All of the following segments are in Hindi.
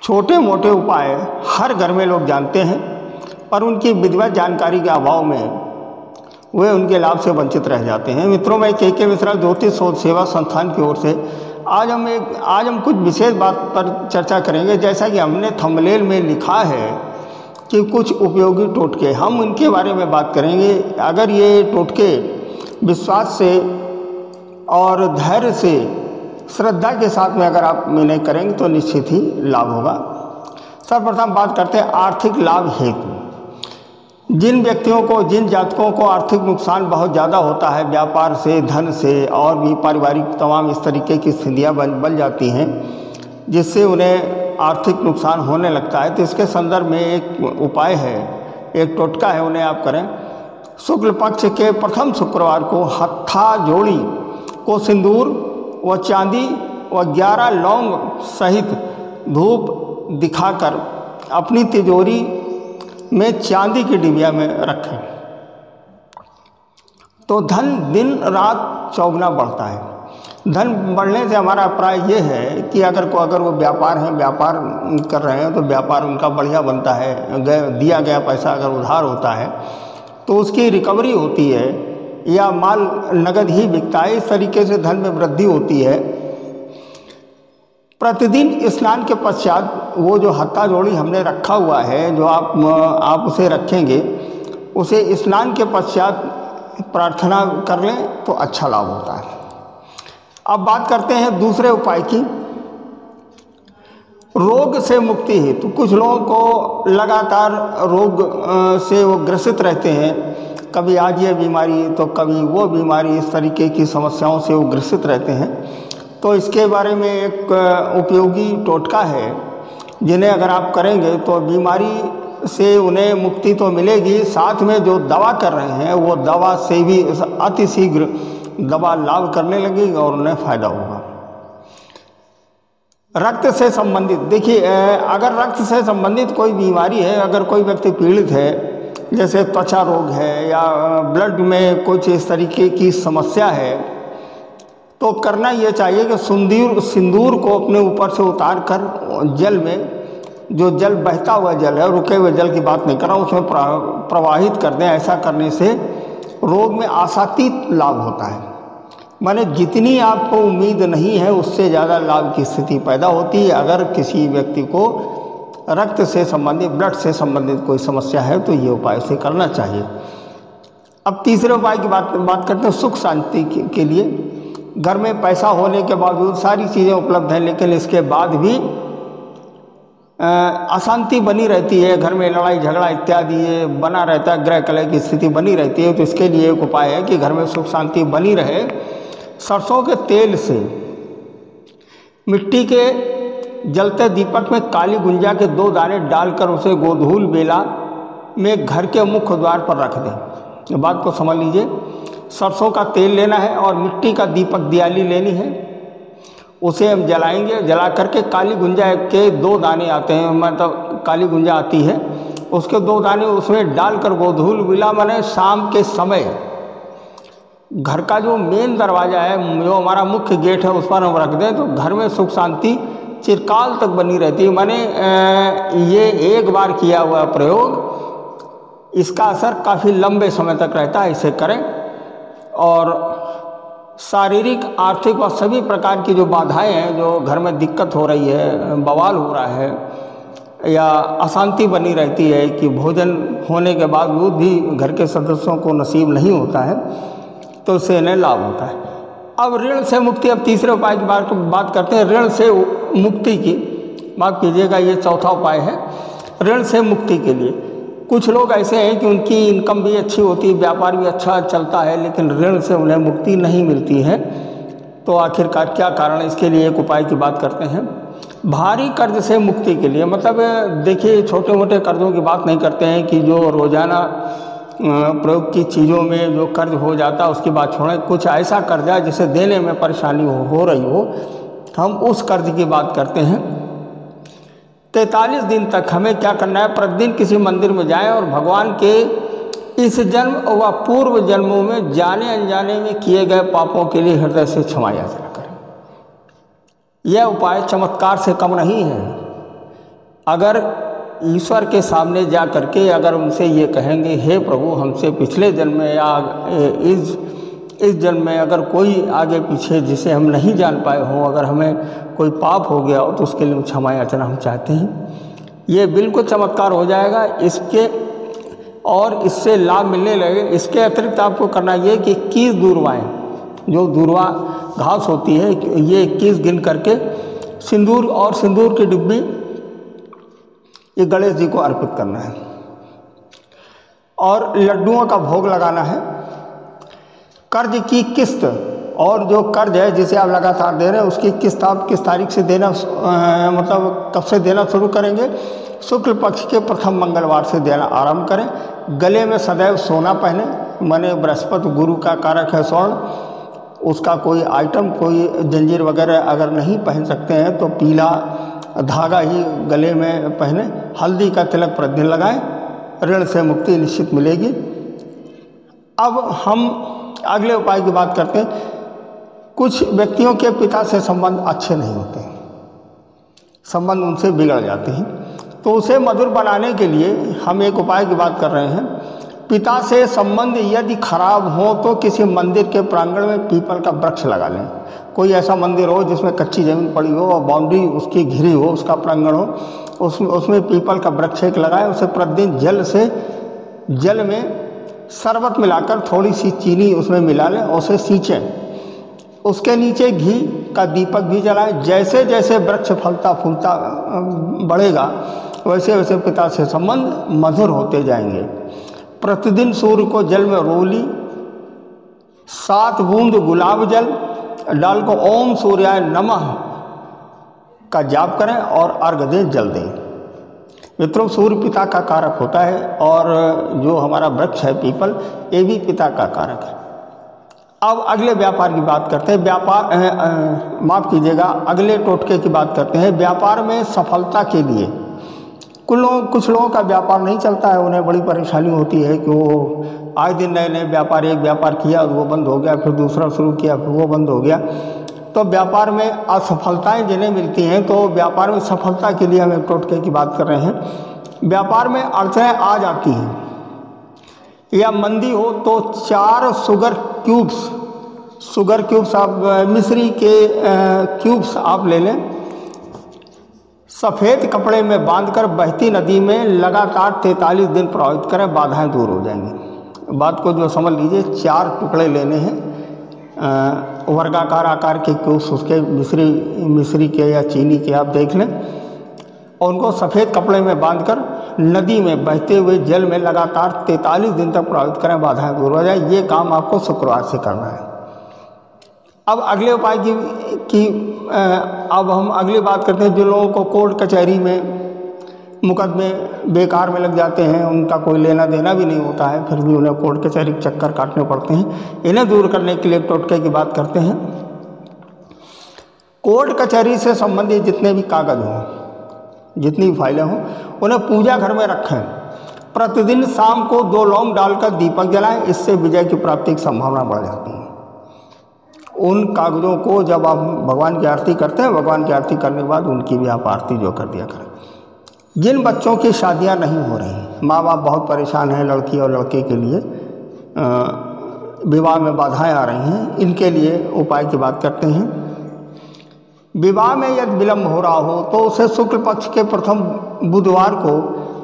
छोटे मोटे उपाय हर घर में लोग जानते हैं, पर उनकी विधिवत जानकारी के अभाव में वे उनके लाभ से वंचित रह जाते हैं। मित्रों, मैं के मिश्रा ज्योतिष शोध सेवा संस्थान की ओर से आज हम कुछ विशेष बात पर चर्चा करेंगे। जैसा कि हमने थंबनेल में लिखा है कि कुछ उपयोगी टोटके, हम उनके बारे में बात करेंगे। अगर ये टोटके विश्वास से और धैर्य से, श्रद्धा के साथ में अगर आप इन्हें करेंगे तो निश्चित ही लाभ होगा। सर्वप्रथम बात करते हैं आर्थिक लाभ हेतु। जिन व्यक्तियों को, जिन जातकों को आर्थिक नुकसान बहुत ज़्यादा होता है व्यापार से, धन से और भी पारिवारिक तमाम इस तरीके की स्थितियाँ बन जाती हैं जिससे उन्हें आर्थिक नुकसान होने लगता है, तो इसके संदर्भ में एक उपाय है, एक टोटका है, उन्हें आप करें। शुक्ल पक्ष के प्रथम शुक्रवार को हत्था जोड़ी को सिंदूर व चांदी व 11 लौंग सहित धूप दिखाकर अपनी तिजोरी में चांदी की डिबिया में रखें तो धन दिन रात चौगुना बढ़ता है। धन बढ़ने से हमारा अभिप्राय ये है कि अगर वो व्यापार कर रहे हैं तो व्यापार उनका बढ़िया बनता है। दिया गया पैसा अगर उधार होता है तो उसकी रिकवरी होती है, या माल नगद ही बिकता है। इस तरीके से धन में वृद्धि होती है। प्रतिदिन स्नान के पश्चात वो जो हत्था जोड़ी हमने रखा हुआ है, जो आप उसे रखेंगे, उसे स्नान के पश्चात प्रार्थना कर लें तो अच्छा लाभ होता है। अब बात करते हैं दूसरे उपाय की। रोग से मुक्ति हेतु कुछ लोगों को लगातार रोग से वो ग्रसित रहते हैं, कभी आज ये बीमारी तो कभी वो बीमारी, इस तरीके की समस्याओं से वो ग्रसित रहते हैं। तो इसके बारे में एक उपयोगी टोटका है, जिन्हें अगर आप करेंगे तो बीमारी से उन्हें मुक्ति तो मिलेगी, साथ में जो दवा कर रहे हैं वो दवा से भी अतिशीघ्र दवा लाभ करने लगेगी और उन्हें फ़ायदा होगा। रक्त से संबंधित, देखिए अगर रक्त से संबंधित कोई बीमारी है, अगर कोई व्यक्ति पीड़ित है, जैसे त्वचा रोग है या ब्लड में कुछ इस तरीके की समस्या है, तो करना ये चाहिए कि सिंदूर को अपने ऊपर से उतार कर जल में, जो जल बहता हुआ जल है, रुके हुए जल की बात नहीं कर रहा हूँ, उसमें प्रवाहित कर दें। ऐसा करने से रोग में आशातीत लाभ होता है। माने जितनी आपको उम्मीद नहीं है उससे ज़्यादा लाभ की स्थिति पैदा होती है। अगर किसी व्यक्ति को रक्त से संबंधित, ब्लड से संबंधित कोई समस्या है तो ये उपाय से करना चाहिए। अब तीसरे उपाय की बात करते हैं सुख शांति के लिए। घर में पैसा होने के बावजूद सारी चीज़ें उपलब्ध हैं, लेकिन इसके बाद भी अशांति बनी रहती है, घर में लड़ाई झगड़ा इत्यादि बना रहता है, ग्रह कलह की स्थिति बनी रहती है। तो इसके लिए एक उपाय है कि घर में सुख शांति बनी रहे। सरसों के तेल से मिट्टी के जलते दीपक में काली गुंजा के 2 दाने डालकर उसे गोधूल बेला में घर के मुख्य द्वार पर रख दें। बात को समझ लीजिए। सरसों का तेल लेना है और मिट्टी का दीपक दियाली लेनी है, उसे हम जलाएंगे। जला करके काली गुंजा के 2 दाने आते हैं, मतलब काली गुंजा आती है, उसके 2 दाने उसमें डालकर गोधूल बेला, माने शाम के समय घर का जो मेन दरवाज़ा है, जो हमारा मुख्य गेट है, उस पर हम रख दें तो घर में सुख शांति चिरकाल तक बनी रहती है। माने ये एक बार किया हुआ प्रयोग, इसका असर काफ़ी लंबे समय तक रहता है। इसे करें और शारीरिक, आर्थिक व सभी प्रकार की जो बाधाएं हैं, जो घर में दिक्कत हो रही है, बवाल हो रहा है या अशांति बनी रहती है कि भोजन होने के बावजूद भी घर के सदस्यों को नसीब नहीं होता है, तो इससे इन्हें लाभ होता है। अब ऋण से मुक्ति, अब तीसरे उपाय की बात करते हैं। ऋण से मुक्ति की, माफ़ कीजिएगा, ये चौथा उपाय है ऋण से मुक्ति के लिए। कुछ लोग ऐसे हैं कि उनकी इनकम भी अच्छी होती है, व्यापार भी अच्छा चलता है, लेकिन ऋण से उन्हें मुक्ति नहीं मिलती है। तो आखिरकार क्या कारण है, इसके लिए एक उपाय की बात करते हैं। भारी कर्ज से मुक्ति के लिए, मतलब देखिए छोटे मोटे कर्जों की बात नहीं करते हैं कि जो रोज़ाना प्रयोग की चीज़ों में जो कर्ज हो जाता है उसकी बात छोड़ें। कुछ ऐसा कर्जा जिसे देने में परेशानी हो रही हो, हम उस कर्ज की बात करते हैं। 43 दिन तक हमें क्या करना है, प्रतिदिन किसी मंदिर में जाएं और भगवान के इस जन्म व पूर्व जन्मों में जाने अनजाने में किए गए पापों के लिए हृदय से क्षमा याचना करें। यह उपाय चमत्कार से कम नहीं है। अगर ईश्वर के सामने जा करके अगर उनसे ये कहेंगे, हे प्रभु हमसे पिछले जन्म में या इस जन्म में अगर कोई आगे पीछे जिसे हम नहीं जान पाए हों, अगर हमें कोई पाप हो गया हो तो उसके लिए क्षमा याचना हम चाहते हैं, ये बिल्कुल चमत्कार हो जाएगा। इसके और इससे लाभ मिलने लगे। इसके अतिरिक्त आपको करना ये कि 21 दूर्वाएँ, जो दूर्वा घास होती है, ये 21 गिन करके सिंदूर और सिंदूर की डिब्बी ये गणेश जी को अर्पित करना है और लड्डुओं का भोग लगाना है। कर्ज की किस्त, और जो कर्ज है जिसे आप लगातार दे रहे हैं उसकी किस्त आप किस तारीख से देना मतलब कब से देना शुरू करेंगे? शुक्ल पक्ष के प्रथम मंगलवार से देना आरंभ करें। गले में सदैव सोना पहने, माने बृहस्पति गुरु का कारक है स्वर्ण, उसका कोई आइटम, कोई जंजीर वगैरह अगर नहीं पहन सकते हैं तो पीला धागा ही गले में पहने। हल्दी का तिलक प्रतिदिन लगाएं, ऋण से मुक्ति निश्चित मिलेगी। अब हम अगले उपाय की बात करते हैं। कुछ व्यक्तियों के पिता से संबंध अच्छे नहीं होते हैं, संबंध उनसे बिगड़ जाते हैं, तो उसे मधुर बनाने के लिए हम एक उपाय की बात कर रहे हैं। पिता से संबंध यदि खराब हो तो किसी मंदिर के प्रांगण में पीपल का वृक्ष लगा लें। कोई ऐसा मंदिर हो जिसमें कच्ची ज़मीन पड़ी हो और बाउंड्री उसकी घिरी हो, उसका प्रांगण हो, उसमें पीपल का वृक्ष एक लगाएं। उसे प्रतिदिन जल में शरबत मिलाकर थोड़ी सी चीनी उसमें मिला लें और उसे सींचें। उसके नीचे घी का दीपक भी जलाएं। जैसे जैसे वृक्ष फलता फूलता बढ़ेगा वैसे वैसे पिता से संबंध मधुर होते जाएंगे। प्रतिदिन सूर्य को जल में रोली 7 बूंद गुलाब जल डाल को ओम सूर्याय नमः का जाप करें और अर्घ्य दें, जल दें। मित्रों, सूर्य पिता का कारक होता है और जो हमारा वृक्ष है पीपल, ये भी पिता का कारक है। अब अगले व्यापार की बात करते हैं। माफ़ कीजिएगा, अगले टोटके की बात करते हैं। व्यापार में सफलता के लिए कुछ लोगों का व्यापार नहीं चलता है, उन्हें बड़ी परेशानी होती है कि वो आए दिन नए नए व्यापार, एक व्यापार किया वो बंद हो गया, फिर दूसरा शुरू किया फिर वो बंद हो गया। तो व्यापार में असफलताएं जिन्हें मिलती हैं, तो व्यापार में सफलता के लिए हम एक टोटके की बात कर रहे हैं। व्यापार में अड़चनें आ जाती हैं या मंदी हो तो 4 शुगर क्यूब्स आप मिश्री के क्यूब्स आप ले लें। सफ़ेद कपड़े में बांधकर बहती नदी में लगातार 43 दिन प्रवाहित करें, बाधाएं दूर हो जाएंगी। बात को जो समझ लीजिए, 4 टुकड़े लेने हैं, वर्गाकार आकार के क्यूब्स, उसके मिश्री के या चीनी के आप देख लें, और उनको सफ़ेद कपड़े में बांधकर नदी में बहते हुए जल में लगातार 43 दिन तक प्रवाहित करें, बाधाएं दूर हो जाए। ये काम आपको शुक्रवार से करना है। अब अगले उपाय अब हम अगली बात करते हैं। जो लोगों को कोर्ट कचहरी में मुकदमे बेकार में लग जाते हैं, उनका कोई लेना देना भी नहीं होता है, फिर भी उन्हें कोर्ट कचहरी के चक्कर काटने पड़ते हैं, इन्हें दूर करने के लिए टोटके की बात करते हैं। कोर्ट कचहरी से संबंधित जितने भी कागज हों, जितनी भी फाइलें हों, उन्हें पूजा घर में रखें। प्रतिदिन शाम को 2 लौंग डालकर दीपक जलाएं, इससे विजय की प्राप्ति की संभावना बढ़ जाती है। उन कागज़ों को जब आप भगवान की आरती करते हैं, भगवान की आरती करने के बाद उनकी भी आप आरती जो कर दिया करें। जिन बच्चों की शादियां नहीं हो रही, माँ बाप बहुत परेशान हैं लड़की और लड़के के लिए, विवाह में बाधाएं आ रही हैं, इनके लिए उपाय की बात करते हैं। विवाह में यदि विलम्ब हो रहा हो तो उसे शुक्ल पक्ष के प्रथम बुधवार को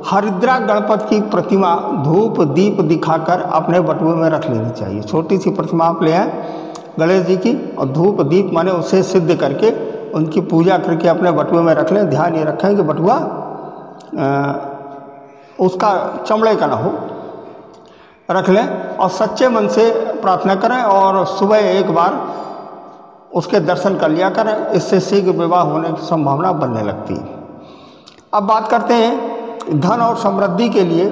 हरिद्रा गणपति की प्रतिमा धूप दीप दिखाकर अपने बटुए में रख लेनी चाहिए। छोटी सी प्रतिमा आप ले आए गणेश जी की, और धूप दीप माने उसे सिद्ध करके उनकी पूजा करके अपने बटुए में रख लें। ध्यान ये रखें कि बटुआ उसका चमड़े का ना हो, रख लें और सच्चे मन से प्रार्थना करें और सुबह एक बार उसके दर्शन कर लिया करें। इससे शीघ्र विवाह होने की संभावना बनने लगती है। अब बात करते हैं धन और समृद्धि के लिए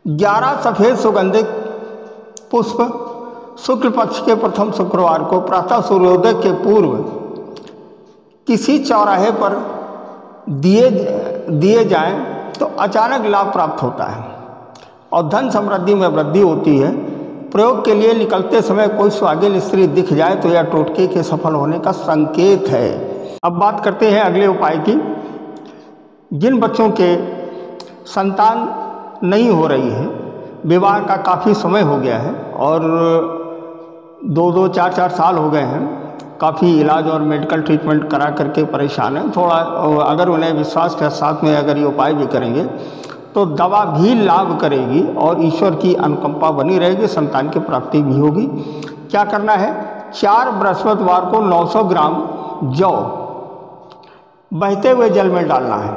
11 सफ़ेद सुगंधित पुष्प शुक्ल पक्ष के प्रथम शुक्रवार को प्रातः सूर्योदय के पूर्व किसी चौराहे पर दिए जाएं तो अचानक लाभ प्राप्त होता है और धन समृद्धि में वृद्धि होती है। प्रयोग के लिए निकलते समय कोई सुहागिन स्त्री दिख जाए तो यह टोटके के सफल होने का संकेत है। अब बात करते हैं अगले उपाय की। जिन बच्चों के संतान नहीं हो रही है, विवाह का काफ़ी समय हो गया है और 2-2, 4-4 साल हो गए हैं, काफ़ी इलाज और मेडिकल ट्रीटमेंट करा करके परेशान हैं, थोड़ा अगर उन्हें विश्वास के साथ में अगर ये उपाय भी करेंगे तो दवा भी लाभ करेगी और ईश्वर की अनुकंपा बनी रहेगी, संतान की प्राप्ति भी होगी। क्या करना है, 4 बृहस्पतिवार को 900 ग्राम जौ बहते हुए जल में डालना है।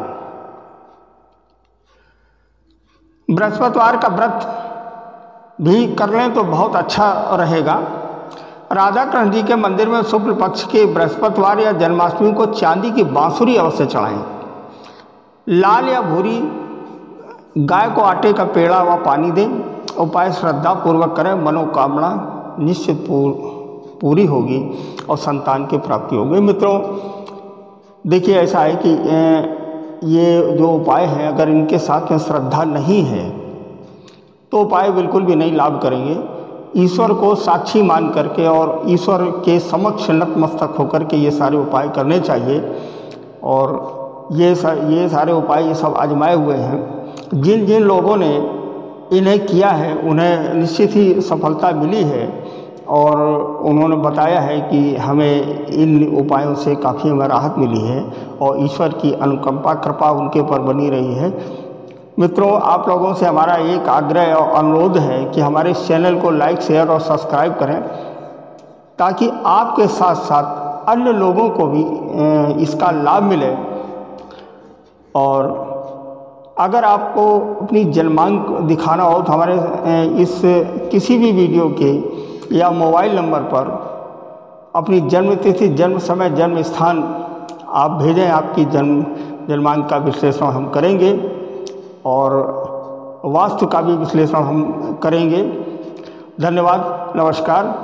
बृहस्पतिवार का व्रत भी कर लें तो बहुत अच्छा रहेगा। राधा कृष्ण जी के मंदिर में शुक्ल पक्ष के बृहस्पतिवार या जन्माष्टमी को चांदी की बांसुरी अवश्य चढ़ाएं। लाल या भूरी गाय को आटे का पेड़ा व पानी दें। उपाय श्रद्धा पूर्वक करें, मनोकामना निश्चित पूरी होगी और संतान की प्राप्ति होगी। मित्रों देखिए, ऐसा है कि ये जो उपाय हैं अगर इनके साथ में श्रद्धा नहीं है तो उपाय बिल्कुल भी नहीं लाभ करेंगे। ईश्वर को साक्षी मान करके और ईश्वर के समक्ष नतमस्तक होकर के ये सारे उपाय करने चाहिए। और ये सारे उपाय ये सब आजमाए हुए हैं। जिन जिन लोगों ने इन्हें किया है उन्हें निश्चित ही सफलता मिली है और उन्होंने बताया है कि हमें इन उपायों से काफ़ी हमें राहत मिली है और ईश्वर की अनुकंपा कृपा उनके ऊपर बनी रही है। मित्रों, आप लोगों से हमारा एक आग्रह और अनुरोध है कि हमारे इस चैनल को लाइक, शेयर और सब्सक्राइब करें ताकि आपके साथ साथ अन्य लोगों को भी इसका लाभ मिले। और अगर आपको अपनी जन्मांक दिखाना हो तो हमारे इस किसी भी वीडियो के या मोबाइल नंबर पर अपनी जन्म तिथि, जन्म समय, जन्म स्थान आप भेजें। आपकी जन्मांक का विश्लेषण हम करेंगे और वास्तु का भी विश्लेषण हम करेंगे। धन्यवाद, नमस्कार।